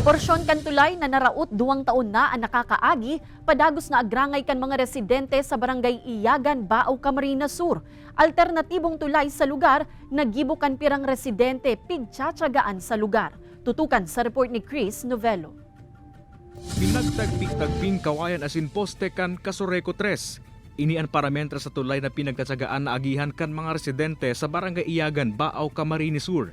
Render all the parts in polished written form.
Porsyon kan tulay na naraot 2 taon na ang nakakaagi, padagos na agrangay kan mga residente sa barangay Iyagan, Baaw, Camarines Sur. Alternatibong tulay sa lugar, nagibukan pirang residente pigtsatsagaan sa lugar. Tutukan sa report ni Chris Novello. Pinagtagping kawayan asin poste kan Kasureko 3. Ini ang parametra sa tulay na pinagtatsagaan na agihan kan mga residente sa barangay Iyagan, Baaw, Camarines Sur.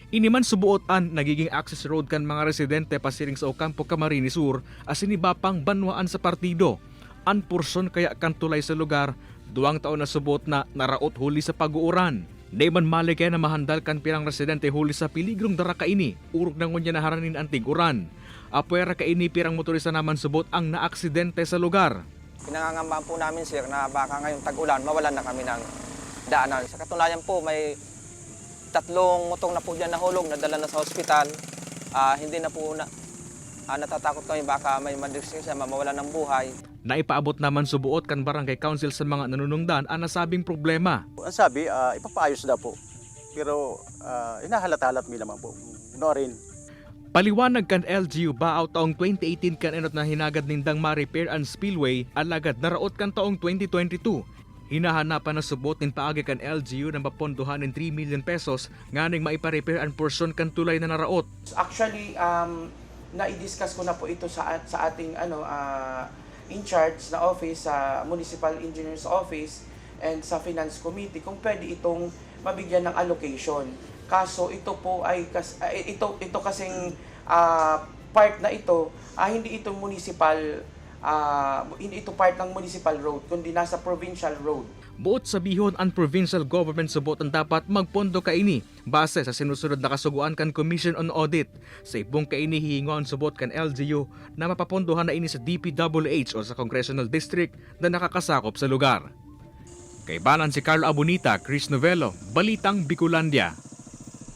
Ini man subuotan nagiging access road kan mga residente pasiring sa Ocampo, Camarines Sur asin iba pang banwaan sa partido. An porson kaya kan tulay sa lugar, 2 taon na subuot na naraot huli sa pag-uuran. Di man mali kaya na mahandal kan pirang residente huli sa piligrong dara kaini, urog na ngunya na haranin ang tiguran. Apwera kaini pirang motorista naman subot ang naaksidente sa lugar. Pinangangambahan po namin sir na baka ngayong tag-ulan mawalan na kami ng daanan. Sa katunayan po may 3 motong na po dyan nahulog, nadala na sa ospital. Hindi na po natatakot kami baka may madisgrasya, mawalan ng buhay. Naipaabot naman subuot kan barangay council sa mga nanunungdan ang nasabing problema. Ang sabi, ipapaayos na po. Pero inahalat-halat mi naman po. No rin. Paliwanag kan LGU Baaw taong 2018 kan enot na hinagad nindang ma-repair and spillway alagad naraot kan taong 2022. Hinahanapan na subot nin paagi kan LGU na mapondohan ng 3 million pesos nganing maipa-repair ang portion kan tulay na naraot. Actually, na-discuss ko na po ito sa ating in charge na office, sa Municipal Engineer's Office and sa Finance Committee kung pwede itong mabigyan ng allocation. Kaso ito po ay ito kasing part na ito hindi ito municipal hindi ito part ng municipal road kundi nasa provincial road. Buot sabihon ang provincial government subot ang dapat magpondo kaini base sa sinusunod na kasuguan kan Commission on Audit. Sa ibong kaini hihingon subot kan LGU na mapapondohan na ini sa DPWH o sa Congressional District na nakakasakop sa lugar. Kay banan si Carl Abunita, Chris Novello, Balitang Bicolandia.